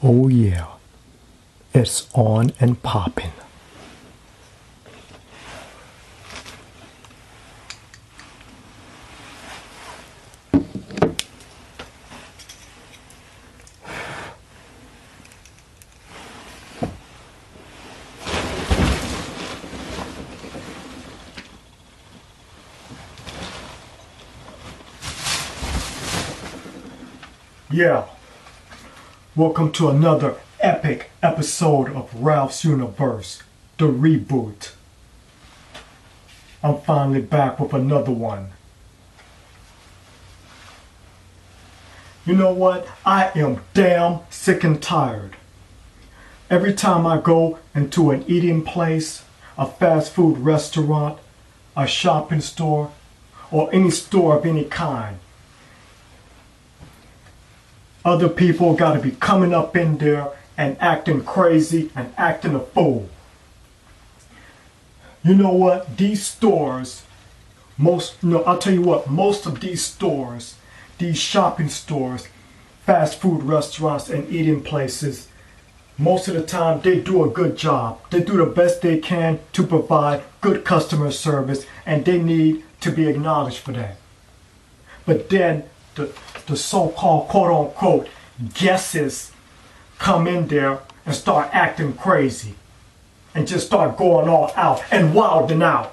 Oh yeah, it's on and popping. Yeah, welcome to another epic episode of Ralph's Universe, the Reboot. I'm finally back with another one. You know what? I am damn sick and tired. Every time I go into an eating place, a fast food restaurant, a shopping store, or any store of any kind, other people got to be coming up in there and acting crazy and acting a fool. You know what? These stores, I'll tell you what, most of these stores, these shopping stores, fast food restaurants and eating places, most of the time they do a good job. They do the best they can to provide good customer service, and they need to be acknowledged for that. But then the so-called quote-unquote guesses come in there and start acting crazy and just start going all out and wilding out.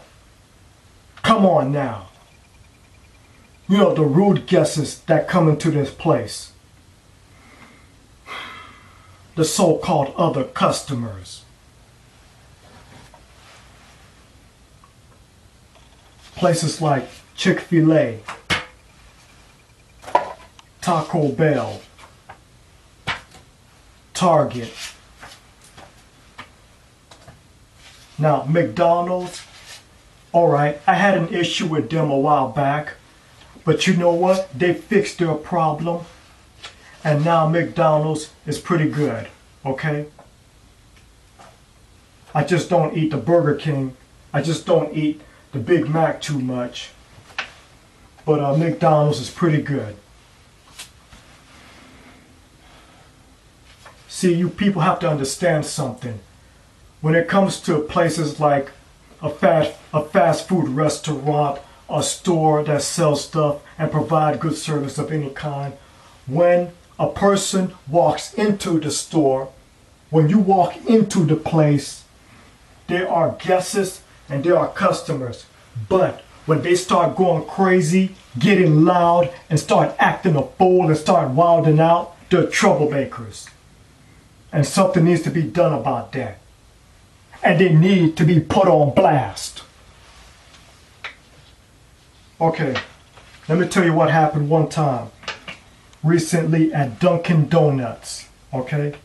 Come on now. You know, the rude guesses that come into this place. The so-called other customers. Places like Chick-fil-a, Taco Bell, Target. Now, McDonald's, alright, I had an issue with them a while back, but you know what? They fixed their problem, and now McDonald's is pretty good, okay? I just don't eat the Burger King. I just don't eat the Big Mac too much, but McDonald's is pretty good. See, you people have to understand something. When it comes to places like a fast food restaurant, a store that sells stuff and provide good service of any kind, when a person walks into the store, when you walk into the place, there are guests and there are customers. But when they start going crazy, getting loud, and start acting a fool and start wilding out, they're troublemakers. And something needs to be done about that. And they need to be put on blast. Okay, let me tell you what happened one time recently at Dunkin' Donuts, okay?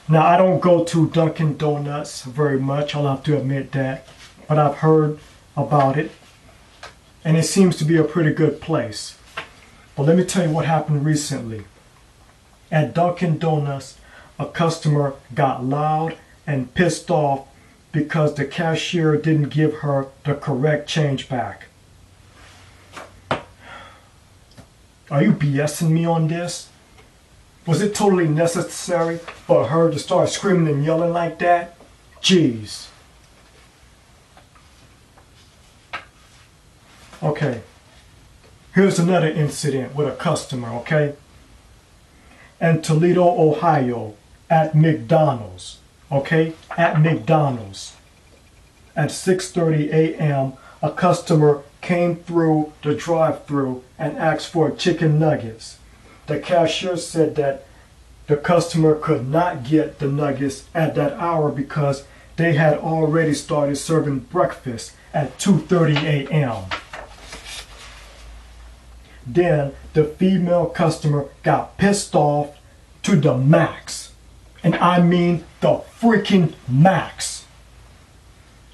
Now, I don't go to Dunkin' Donuts very much, I'll have to admit that, but I've heard about it, and it seems to be a pretty good place. But let me tell you what happened recently. At Dunkin' Donuts, a customer got loud and pissed off because the cashier didn't give her the correct change back. Are you BSing me on this? Was it totally necessary for her to start screaming and yelling like that? Jeez. Okay. Here's another incident with a customer, okay? In Toledo, Ohio, at McDonald's, okay? At McDonald's. At 6:30 a.m., a customer came through the drive-thru and asked for chicken nuggets. The cashier said that the customer could not get the nuggets at that hour because they had already started serving breakfast at 2:30 a.m. Then the female customer got pissed off to the max. And I mean the freaking max.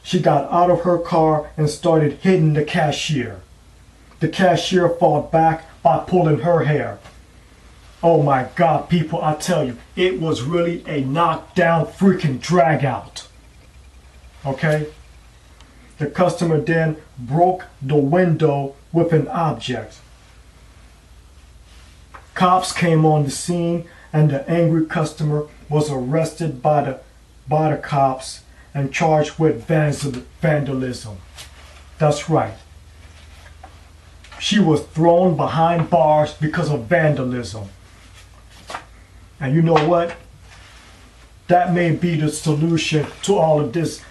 She got out of her car and started hitting the cashier. The cashier fought back by pulling her hair. Oh my God, people, I tell you, it was really a knockdown freaking drag out. Okay? The customer then broke the window with an object. Cops came on the scene and the angry customer was arrested by the cops and charged with vandalism. That's right. She was thrown behind bars because of vandalism. And you know what? That may be the solution to all of this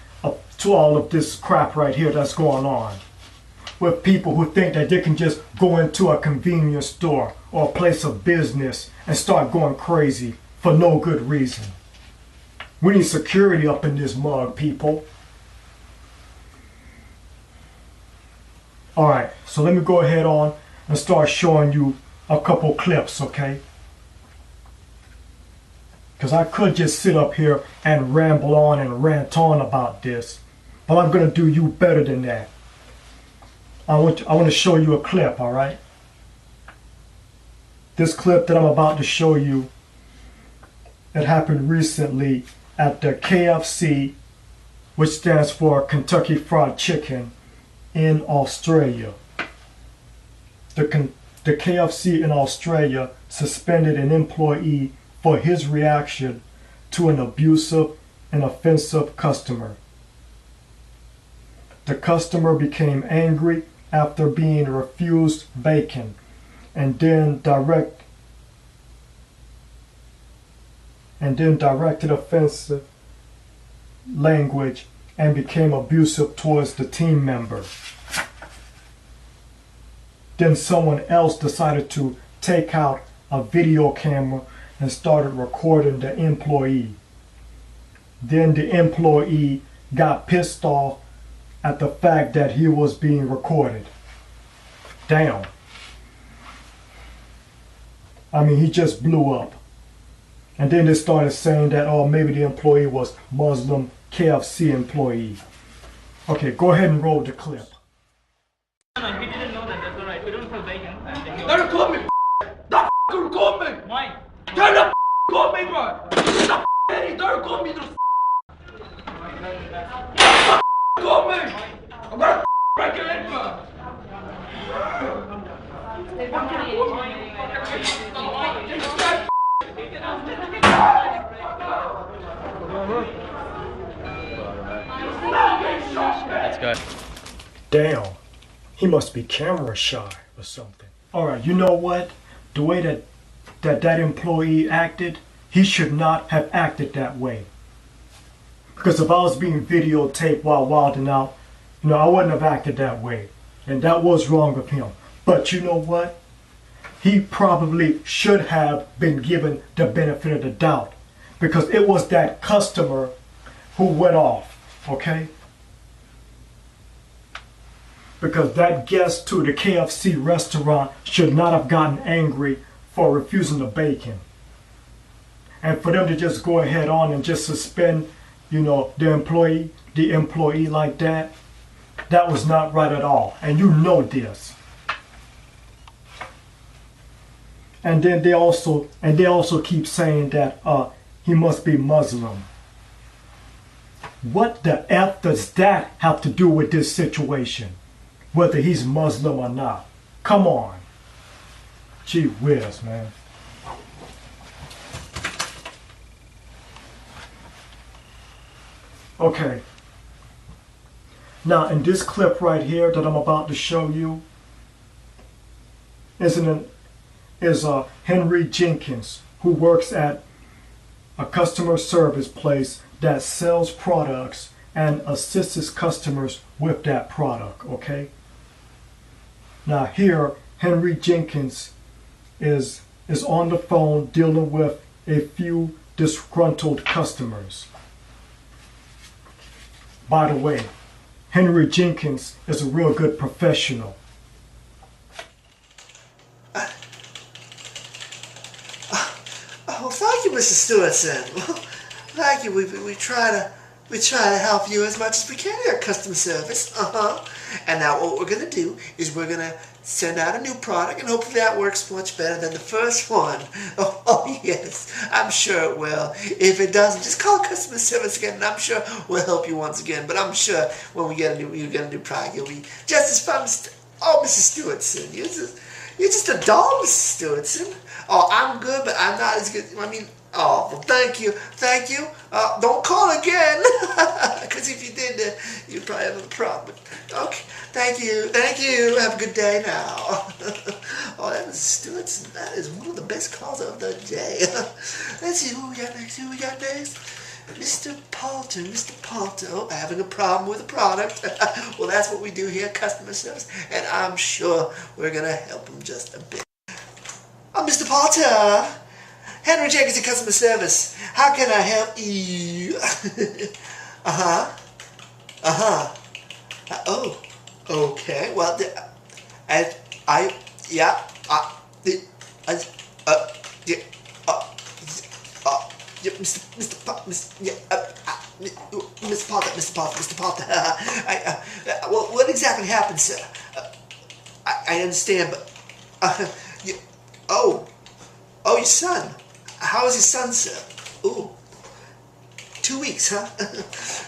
crap right here that's going on. With people who think that they can just go into a convenience store or a place of business and start going crazy for no good reason. We need security up in this mug, people. Alright, so let me go ahead on and start showing you a couple clips, okay? Because I could just sit up here and ramble on and rant on about this, but I'm going to do you better than that. I want to show you a clip, alright? This clip that I'm about to show you, it happened recently at the KFC, which stands for Kentucky Fried Chicken, in Australia. The KFC in Australia suspended an employee for his reaction to an abusive and offensive customer. The customer became angry after being refused bacon and then directed offensive language and became abusive towards the team member. Then someone else decided to take out a video camera and started recording the employee. Then the employee got pissed off at the fact that he was being recorded. Damn. I mean, he just blew up. And then they started saying that, oh, maybe the employee was Muslim KFC employee. Okay, go ahead and roll the clip. No, we didn't know that. That's alright. We don't sell bacon. Don't record me. Don't record me. Why? Don't record me, bro. Don't record me. Record me. I'm gonna break your head, bro. Let's go. Damn, he must be camera shy or something. Alright, you know what? The way that employee acted, he should not have acted that way. Because if I was being videotaped while wilding out, I wouldn't have acted that way. And that was wrong of him. But you know what? He probably should have been given the benefit of the doubt. Because it was that customer who went off, okay? Because that guest to the KFC restaurant should not have gotten angry for refusing the bacon. And for them to just go ahead on and just suspend, the employee like that, that was not right at all. And you know this. And then they also keep saying that he must be Muslim. What the F does that have to do with this situation? Whether he's Muslim or not. Come on. Gee whiz, man. Okay. Now, in this clip right here that I'm about to show you, is Henry Jenkins, who works at a customer service place that sells products and assists his customers with that product, okay? Now here, Henry Jenkins is on the phone dealing with a few disgruntled customers. By the way, Henry Jenkins is a real good professional. Oh, thank you, Mr. Stewardson. Thank you. We try to help you as much as we can here at customer service. And now what we're gonna do is we're gonna send out a new product, and hopefully that works much better than the first one. Oh yes, I'm sure it will. If it doesn't, just call customer service again, and I'm sure we'll help you once again. But I'm sure when you get a new product, you'll be just as fun as Mrs. Stewardson. You're just a doll, Mrs. Stewartson. Oh, I'm good, but I'm not as good. I mean, oh, well, thank you. Thank you. Don't call again. Because if you did, you'd probably have a problem. Okay, thank you. Thank you. Have a good day now. Oh, that was Stewartson. That is one of the best calls of the day. Let's see who we got next. Who we got next? Mr. Palter, Mr. Palter, oh, having a problem with a product. Well, that's what we do here, customer service, and I'm sure we're going to help him just a bit. Oh, Mr. Palter, Henry Jenkins in customer service. How can I help you? Oh, okay. Well, Mr. Potter. Well, what exactly happened, sir? I understand, but your son. How is your son, sir? Ooh, 2 weeks, huh?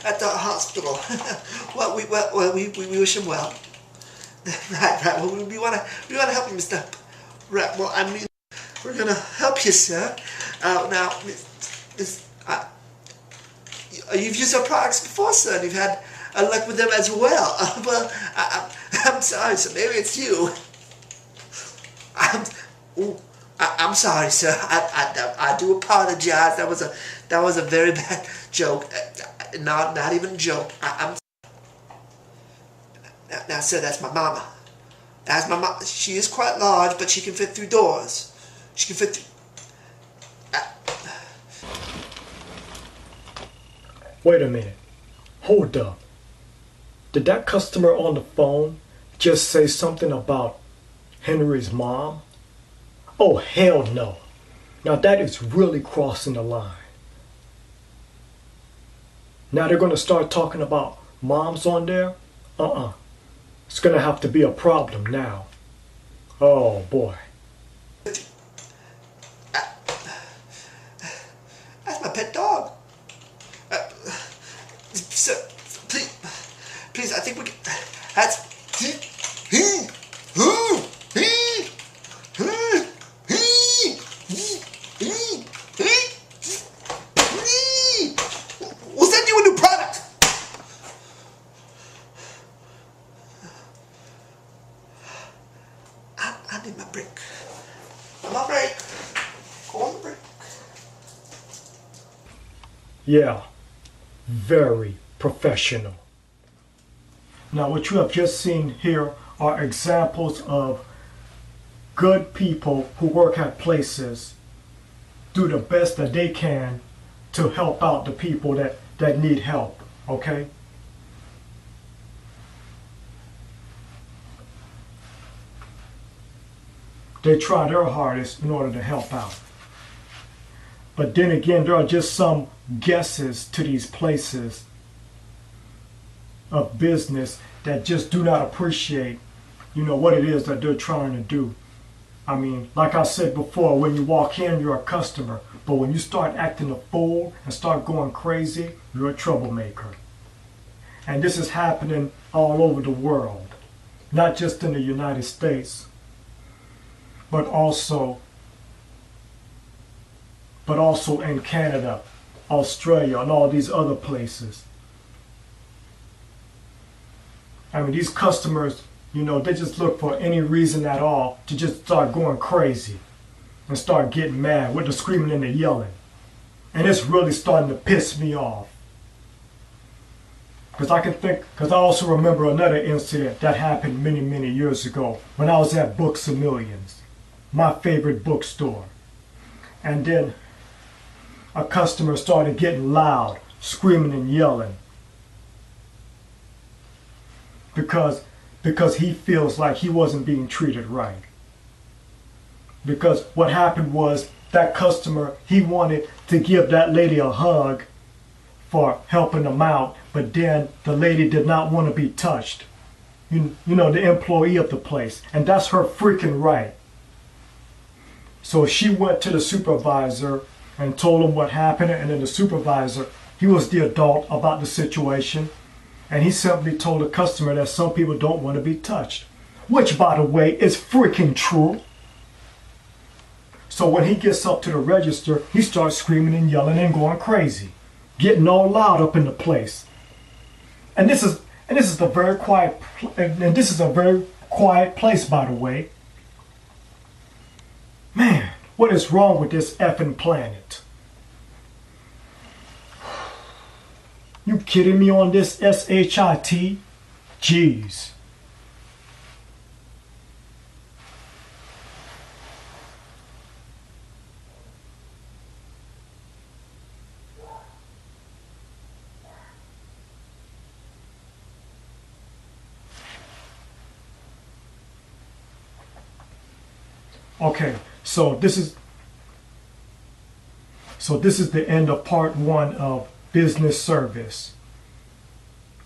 At the hospital. Well, we wish him well. Right. Well, we want to help you, Mr. Right. Well, I mean, we're gonna help you, sir. Now, you've used our products before, sir, and you've had luck with them as well. Well, I'm sorry, sir. Maybe it's you. I'm sorry, sir. I do apologize. That was a very bad joke. Not even a joke. Now, sir, that's my mama. That's my mama. She is quite large, but she can fit through doors. She can fit through. Wait a minute. Hold up. Did that customer on the phone just say something about Henry's mom? Oh, hell no. Now that is really crossing the line. Now they're going to start talking about moms on there? It's going to have to be a problem now. Oh, boy. That's my pet dog. Sir, please, I think we can. That's. We'll send you a new product. I need my break. I'm on break. Go on the break. Yeah, very professional. Now what you have just seen here are examples of good people who work at places do the best that they can to help out the people that need help, okay? They try their hardest in order to help out. But then again, there are just some guesses to these places of business that just do not appreciate, what it is that they're trying to do. I mean, like I said before, when you walk in, you're a customer. But when you start acting a fool and start going crazy, you're a troublemaker. And this is happening all over the world, not just in the United States, but also in Canada, Australia, and all these other places. I mean, these customers, they just look for any reason at all to just start going crazy and start getting mad with the screaming and the yelling. And it's really starting to piss me off. Because I also remember another incident that happened many, many years ago when I was at Books A Millions, my favorite bookstore. And then a customer started getting loud, screaming and yelling. Because he feels like he wasn't being treated right. Because what happened was that customer, he wanted to give that lady a hug for helping him out, but then the lady did not want to be touched. The employee of the place, and that's her freaking right. So she went to the supervisor and told him what happened, and then the supervisor, he was the adult about the situation, and he simply told the customer that some people don't want to be touched. which, by the way, is freaking true. So when he gets up to the register, he starts screaming and yelling and going crazy, getting all loud up in the place. And this is a very quiet place, by the way. Man, what is wrong with this effing planet? You kidding me on this SHIT? Jeez. Okay, so this is the end of part 1 of business service.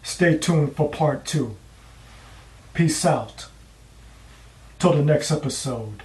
Stay tuned for part 2. Peace out. Till the next episode.